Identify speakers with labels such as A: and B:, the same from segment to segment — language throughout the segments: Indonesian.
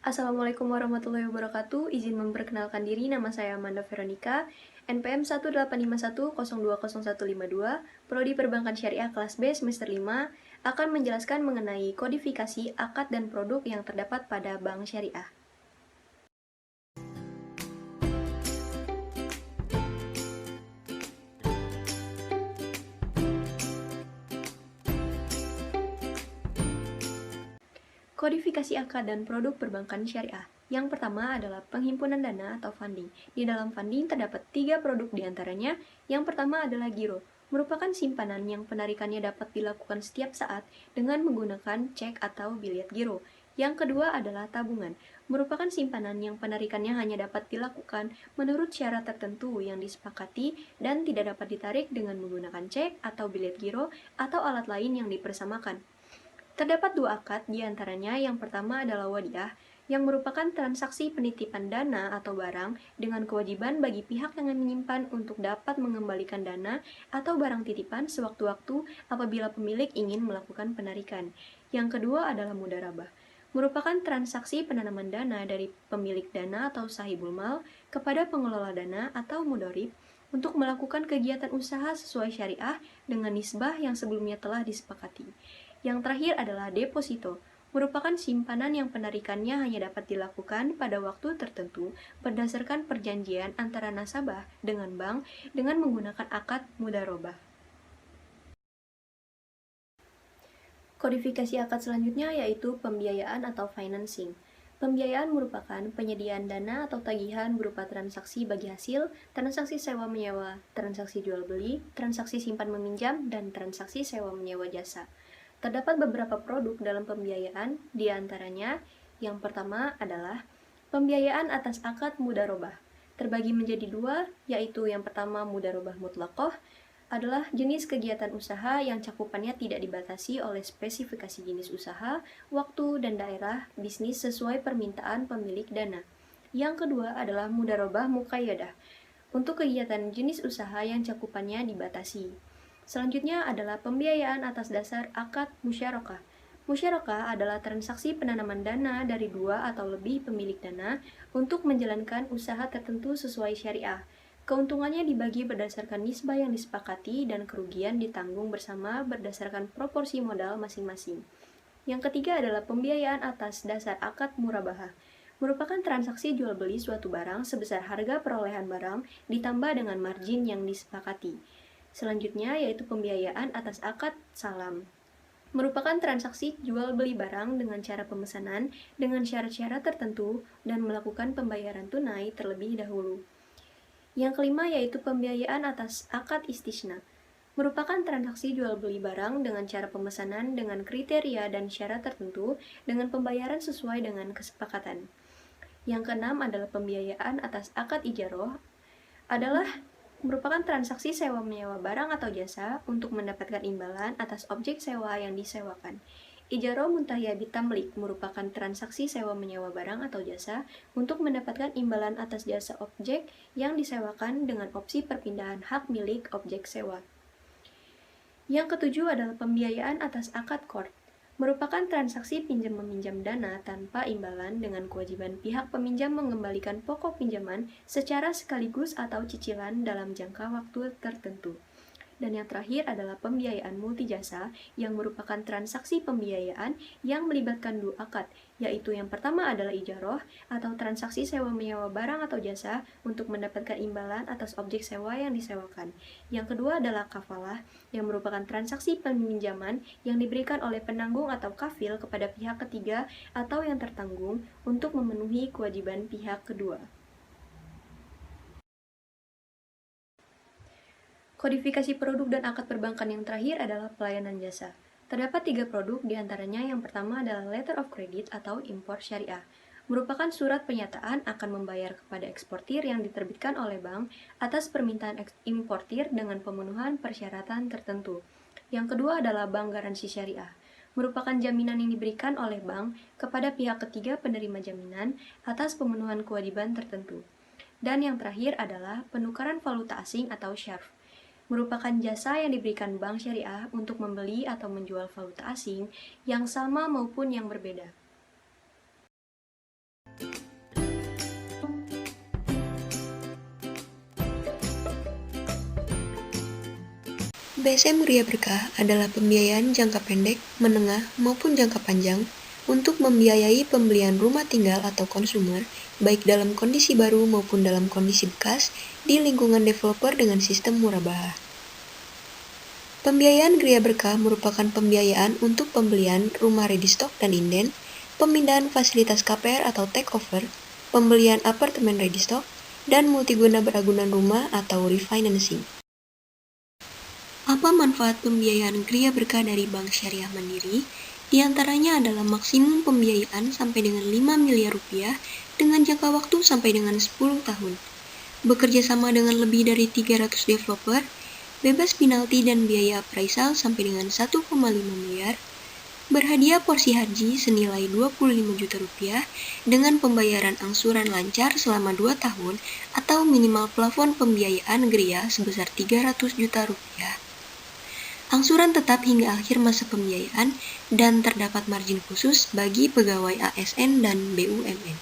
A: Assalamualaikum warahmatullahi wabarakatuh. Izin memperkenalkan diri, nama saya Amanda Veronica, NPM 18510200152, Prodi Perbankan Syariah kelas B semester 5, akan menjelaskan mengenai kodifikasi akad dan produk yang terdapat pada bank syariah. Kodifikasi akad dan produk perbankan syariah. Yang pertama adalah penghimpunan dana atau funding. Di dalam funding terdapat 3 produk diantaranya. Yang pertama adalah giro, merupakan simpanan yang penarikannya dapat dilakukan setiap saat dengan menggunakan cek atau biliet giro. Yang kedua adalah tabungan, merupakan simpanan yang penarikannya hanya dapat dilakukan menurut syarat tertentu yang disepakati dan tidak dapat ditarik dengan menggunakan cek atau biliet giro atau alat lain yang dipersamakan. Terdapat 2 akad, diantaranya yang pertama adalah wadiah, yang merupakan transaksi penitipan dana atau barang dengan kewajiban bagi pihak yang menyimpan untuk dapat mengembalikan dana atau barang titipan sewaktu-waktu apabila pemilik ingin melakukan penarikan. Yang kedua adalah mudharabah, merupakan transaksi penanaman dana dari pemilik dana atau sahibul mal kepada pengelola dana atau mudharib untuk melakukan kegiatan usaha sesuai syariah dengan nisbah yang sebelumnya telah disepakati. Yang terakhir adalah deposito, merupakan simpanan yang penarikannya hanya dapat dilakukan pada waktu tertentu berdasarkan perjanjian antara nasabah dengan bank dengan menggunakan akad mudharabah. Kodifikasi akad selanjutnya yaitu pembiayaan atau financing. Pembiayaan merupakan penyediaan dana atau tagihan berupa transaksi bagi hasil, transaksi sewa-menyewa, transaksi jual-beli, transaksi simpan-meminjam, dan transaksi sewa-menyewa jasa. Terdapat beberapa produk dalam pembiayaan, di antaranya yang pertama adalah pembiayaan atas akad mudharabah. Terbagi menjadi 2, yaitu yang pertama mudharabah mutlaqah adalah jenis kegiatan usaha yang cakupannya tidak dibatasi oleh spesifikasi jenis usaha, waktu, dan daerah bisnis sesuai permintaan pemilik dana. Yang kedua adalah mudharabah muqayyadah, untuk kegiatan jenis usaha yang cakupannya dibatasi. Selanjutnya adalah pembiayaan atas dasar akad musyarakah. Musyarakah adalah transaksi penanaman dana dari 2 atau lebih pemilik dana untuk menjalankan usaha tertentu sesuai syariah. Keuntungannya dibagi berdasarkan nisbah yang disepakati dan kerugian ditanggung bersama berdasarkan proporsi modal masing-masing. Yang ketiga adalah pembiayaan atas dasar akad murabahah, merupakan transaksi jual beli suatu barang sebesar harga perolehan barang ditambah dengan margin yang disepakati. Selanjutnya yaitu pembiayaan atas akad salam, merupakan transaksi jual beli barang dengan cara pemesanan dengan syarat-syarat tertentu dan melakukan pembayaran tunai terlebih dahulu. Yang kelima yaitu pembiayaan atas akad istisna, merupakan transaksi jual beli barang dengan cara pemesanan dengan kriteria dan syarat tertentu dengan pembayaran sesuai dengan kesepakatan. Yang keenam adalah pembiayaan atas akad ijaroh, adalah merupakan transaksi sewa-menyewa barang atau jasa untuk mendapatkan imbalan atas objek sewa yang disewakan. Ijaroh muntahiyah bitamlik merupakan transaksi sewa-menyewa barang atau jasa untuk mendapatkan imbalan atas jasa objek yang disewakan dengan opsi perpindahan hak milik objek sewa. Yang ketujuh adalah pembiayaan atas akad qard, merupakan transaksi pinjam-meminjam dana tanpa imbalan dengan kewajiban pihak peminjam mengembalikan pokok pinjaman secara sekaligus atau cicilan dalam jangka waktu tertentu. Dan yang terakhir adalah pembiayaan multijasa yang merupakan transaksi pembiayaan yang melibatkan 2 akad, yaitu yang pertama adalah ijaroh atau transaksi sewa-menyewa barang atau jasa untuk mendapatkan imbalan atas objek sewa yang disewakan. Yang kedua adalah kafalah yang merupakan transaksi peminjaman yang diberikan oleh penanggung atau kafil kepada pihak ketiga atau yang tertanggung untuk memenuhi kewajiban pihak kedua. Kodifikasi produk dan akad perbankan yang terakhir adalah pelayanan jasa. Terdapat 3 produk, diantaranya yang pertama adalah letter of credit atau impor syariah, merupakan surat pernyataan akan membayar kepada eksportir yang diterbitkan oleh bank atas permintaan importir dengan pemenuhan persyaratan tertentu. Yang kedua adalah bank garansi syariah, merupakan jaminan yang diberikan oleh bank kepada pihak ketiga penerima jaminan atas pemenuhan kewajiban tertentu. Dan yang terakhir adalah penukaran valuta asing atau syarf, merupakan jasa yang diberikan bank syariah untuk membeli atau menjual valuta asing yang sama maupun yang berbeda.
B: BSM Ria Berkah adalah pembiayaan jangka pendek, menengah, maupun jangka panjang untuk membiayai pembelian rumah tinggal atau konsumer, baik dalam kondisi baru maupun dalam kondisi bekas, di lingkungan developer dengan sistem murabahah. Pembiayaan Gria Berkah merupakan pembiayaan untuk pembelian rumah ready stock dan inden, pemindahan fasilitas KPR atau takeover, pembelian apartemen ready stock, dan multiguna beragunan rumah atau refinancing. Apa manfaat pembiayaan Gria Berkah dari Bank Syariah Mandiri? Di antaranya adalah maksimum pembiayaan sampai dengan 5 miliar rupiah dengan jangka waktu sampai dengan 10 tahun. Bekerja sama dengan lebih dari 300 developer, bebas penalti dan biaya appraisal sampai dengan 1,5 miliar, berhadiah porsi haji senilai 25 juta rupiah dengan pembayaran angsuran lancar selama 2 tahun atau minimal plafon pembiayaan Gria sebesar 300 juta rupiah. Angsuran tetap hingga akhir masa pembiayaan dan terdapat margin khusus bagi pegawai ASN dan BUMN.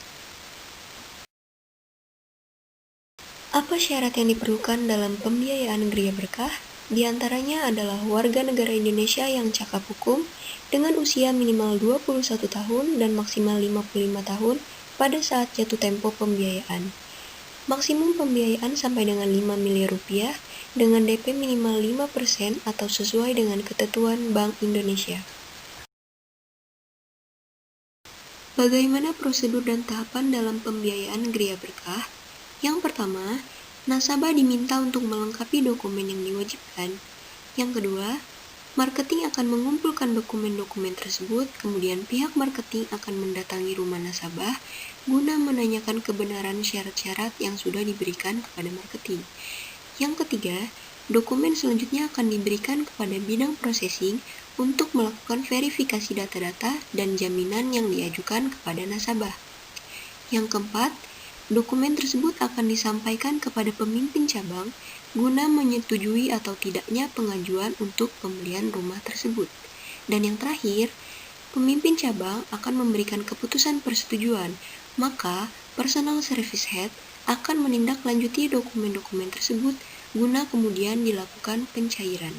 B: Apa syarat yang diperlukan dalam pembiayaan Gria Berkah? Di antaranya adalah warga negara Indonesia yang cakap hukum dengan usia minimal 21 tahun dan maksimal 55 tahun pada saat jatuh tempo pembiayaan. Maksimum pembiayaan sampai dengan 5 miliar rupiah dengan DP minimal 5% atau sesuai dengan ketentuan Bank Indonesia. Bagaimana prosedur dan tahapan dalam pembiayaan Gria Berkah? Yang pertama, nasabah diminta untuk melengkapi dokumen yang diwajibkan. Yang kedua, marketing akan mengumpulkan dokumen-dokumen tersebut, kemudian pihak marketing akan mendatangi rumah nasabah guna menanyakan kebenaran syarat-syarat yang sudah diberikan kepada marketing. Yang ketiga, dokumen selanjutnya akan diberikan kepada bidang processing untuk melakukan verifikasi data-data dan jaminan yang diajukan kepada nasabah. Yang keempat, dokumen tersebut akan disampaikan kepada pemimpin cabang guna menyetujui atau tidaknya pengajuan untuk pembelian rumah tersebut. Dan yang terakhir, pemimpin cabang akan memberikan keputusan persetujuan, maka personal service head akan menindaklanjuti dokumen-dokumen tersebut guna kemudian dilakukan pencairan.